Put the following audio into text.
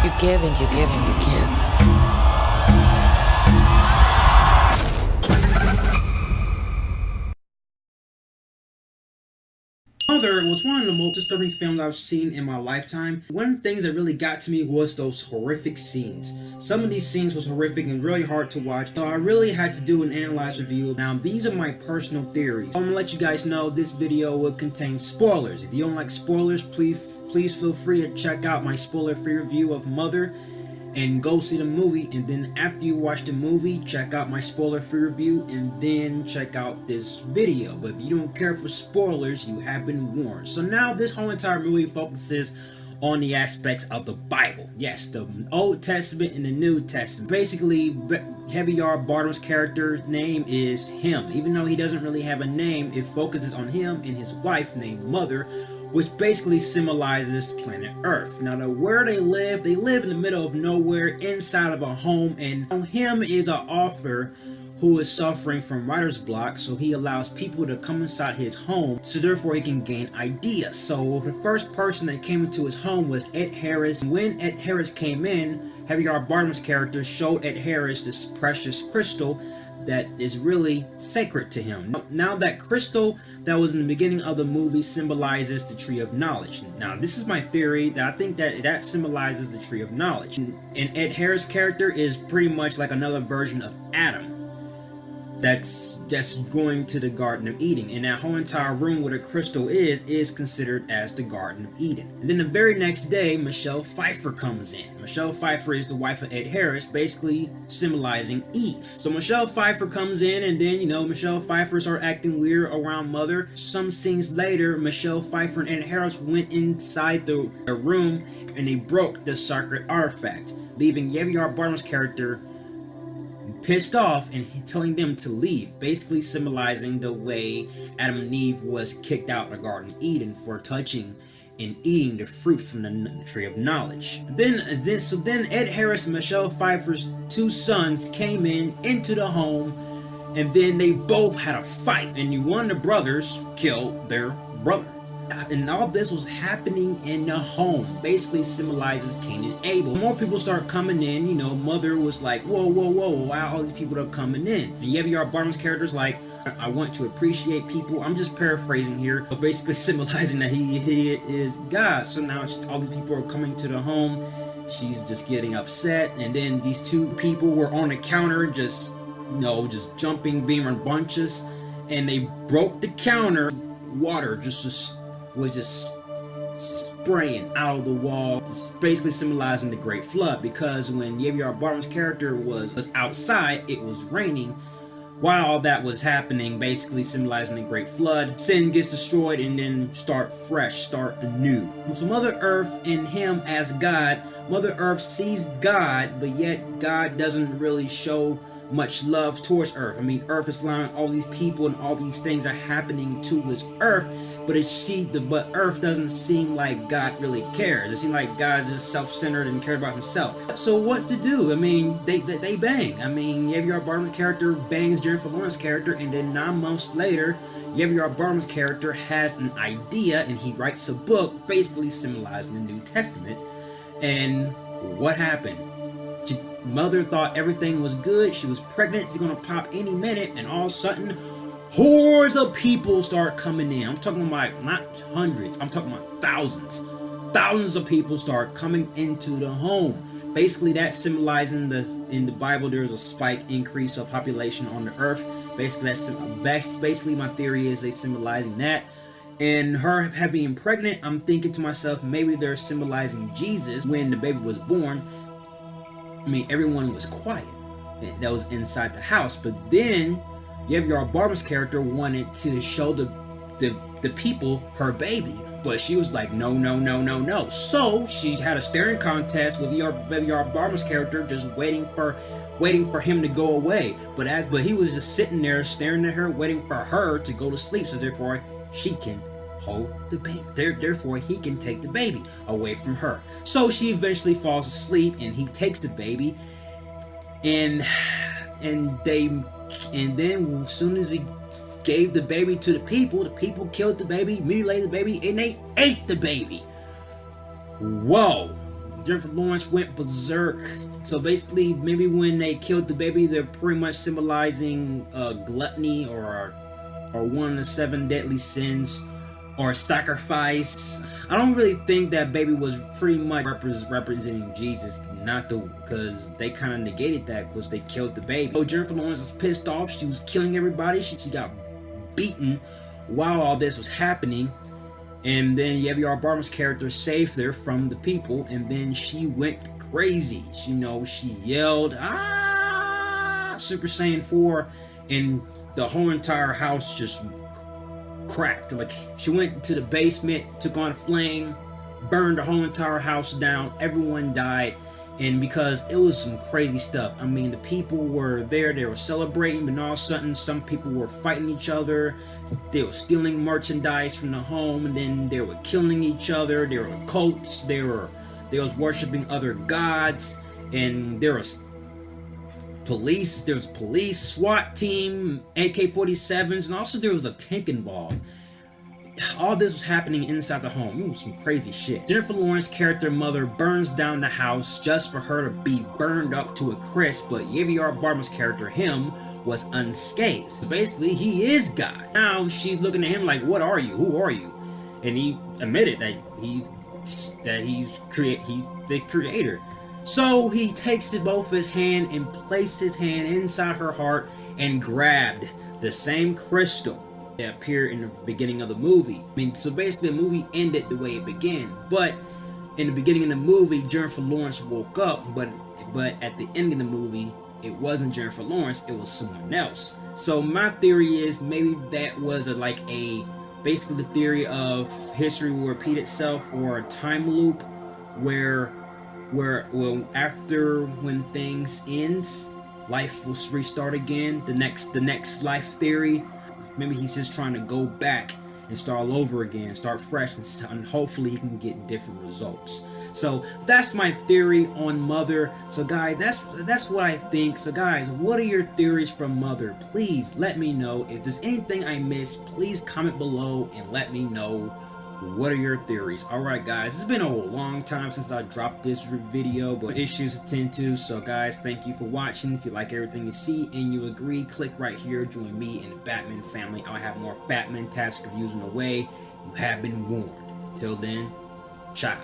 You give and you give and you give. Mother was one of the most disturbing films I've seen in my lifetime. One of the things that really got to me was those horrific scenes. Some of these scenes was horrific and really hard to watch, so I really had to do an analyzed review. Now these are my personal theories. I'm gonna let you guys know this video will contain spoilers. If you don't like spoilers, please feel free to check out my spoiler-free review of Mother and go see the movie, and then after you watch the movie, check out my spoiler-free review and then check out this video. But if you don't care for spoilers, you have been warned. So now this whole entire movie focuses on the aspects of the Bible. Yes, the Old Testament and the New Testament. Basically, Heavy R. Bartram's character's name is him. Even though he doesn't really have a name, it focuses on him and his wife named Mother, which basically symbolizes planet Earth. Now, where they live in the middle of nowhere inside of a home, and him is an author who is suffering from writer's block, so he allows people to come inside his home, so therefore he can gain ideas. So the first person that came into his home was Ed Harris. When Ed Harris came in, Heavy R. Bartram's character showed Ed Harris this precious crystal that is really sacred to him. Now that crystal that was in the beginning of the movie symbolizes the tree of knowledge. Now this is my theory, that I think that symbolizes the tree of knowledge. And Ed Harris' character is pretty much like another version of Adam that's going to the Garden of Eden, and that whole entire room where the crystal is considered as the Garden of Eden. And then the very next day, Michelle Pfeiffer comes in. Michelle Pfeiffer is the wife of Ed Harris, basically symbolizing Eve. So Michelle Pfeiffer comes in, and then, you know, Michelle Pfeiffer started acting weird around Mother. Some scenes later, Michelle Pfeiffer and Ed Harris went inside the room and they broke the sacred artifact, leaving Heavy R. Bartram's character pissed off and telling them to leave, basically symbolizing the way Adam and Eve was kicked out of the Garden of Eden for touching and eating the fruit from the tree of knowledge. Then Ed Harris and Michelle Pfeiffer's two sons came into the home, and then they both had a fight, and one of the brothers killed their brother. And all this was happening in the home, basically symbolizes Cain and Abel. More people start coming in, you know, Mother was like, whoa, why all these people are coming in? And Heavy R. Bartram's character's like, I want to appreciate people. I'm just paraphrasing here, but basically symbolizing that he is God. So now all these people are coming to the home, she's just getting upset, and then these two people were on the counter just jumping, being in bunches, and they broke the counter. Water was just spraying out of the wall, basically symbolizing the Great Flood, because when Heavy R. Bartram's character was outside, it was raining. While all that was happening, basically symbolizing the Great Flood, sin gets destroyed and then start anew. So Mother Earth and him as God, Mother Earth sees God, but yet God doesn't really show much love towards Earth. I mean, Earth is allowing all these people and all these things are happening to this Earth, but Earth doesn't seem like God really cares. It seems like God's just self-centered and cares about himself. So what to do? I mean, they bang. I mean, Heavy R. Bartram's character bangs Jennifer Lawrence's character, and then 9 months later, Heavy R. Bartram's character has an idea and he writes a book basically symbolizing the New Testament. And what happened? Mother thought everything was good. She was pregnant. She's gonna pop any minute, and all of a sudden, hordes of people start coming in. I'm talking about not hundreds. I'm talking about thousands. Thousands of people start coming into the home. Basically, that's symbolizing in the Bible there's a spike increase of population on the earth. Basically, my theory is they symbolizing that. And her being pregnant, I'm thinking to myself, maybe they're symbolizing Jesus when the baby was born. I mean, everyone was quiet that was inside the house, but then Heavy R. Bartram's character wanted to show the people her baby, but she was like, no. So she had a staring contest with Heavy R. Bartram's character, just waiting for him to go away. But he was just sitting there staring at her, waiting for her to go to sleep, so therefore she can hold the baby. Therefore, he can take the baby away from her. So she eventually falls asleep, and he takes the baby, and then as soon as he gave the baby to the people killed the baby, mutilated the baby, and they ate the baby. Whoa! Jennifer Lawrence went berserk. So basically, maybe when they killed the baby, they're pretty much symbolizing gluttony or one of the 7 deadly sins, or sacrifice. I don't really think that baby was pretty much representing Jesus, because they kind of negated that because they killed the baby. So Jennifer Lawrence was pissed off. She was killing everybody. She got beaten while all this was happening. And then Javier Bardem's character saved her from the people, and then she went crazy. She yelled, "Ah!" Super Saiyan 4, and the whole entire house just cracked. Like, she went to the basement, took on a flame, burned the whole entire house down. Everyone died. And because it was some crazy stuff. I mean, the people were there, they were celebrating, but all of a sudden, some people were fighting each other. They were stealing merchandise from the home, and then they were killing each other. There were cults. They was worshiping other gods, and there was police. There was police, SWAT team, AK-47s, and also there was a tank involved. All this was happening inside the home. It was some crazy shit. Jennifer Lawrence's character mother burns down the house just for her to be burned up to a crisp, but Javier Bardem's character, him, was unscathed. So basically, he is God. Now she's looking at him like, "What are you? Who are you?" And he admitted that he's the creator. So he takes both his hand and placed his hand inside her heart and grabbed the same crystal that appeared in the beginning of the movie. I mean, so basically the movie ended the way it began. But in the beginning of the movie, Jennifer Lawrence woke up, but at the end of the movie, it wasn't Jennifer Lawrence, it was someone else. So my theory is maybe that was basically the theory of history will repeat itself, or a time loop where after when things ends, life will restart again. The next life theory. Maybe he's just trying to go back and start all over again, start fresh, and hopefully he can get different results. So that's my theory on Mother. So guys, that's what I think. So guys, what are your theories from Mother? Please let me know. If there's anything I missed, please comment below and let me know. What are your theories? Alright guys, it's been a long time since I dropped this video, but issues to tend to. So guys, thank you for watching. If you like everything you see and you agree, click right here, join me in the Batman family. I'll have more Batman task reviews on the way. You have been warned. Till then, ciao.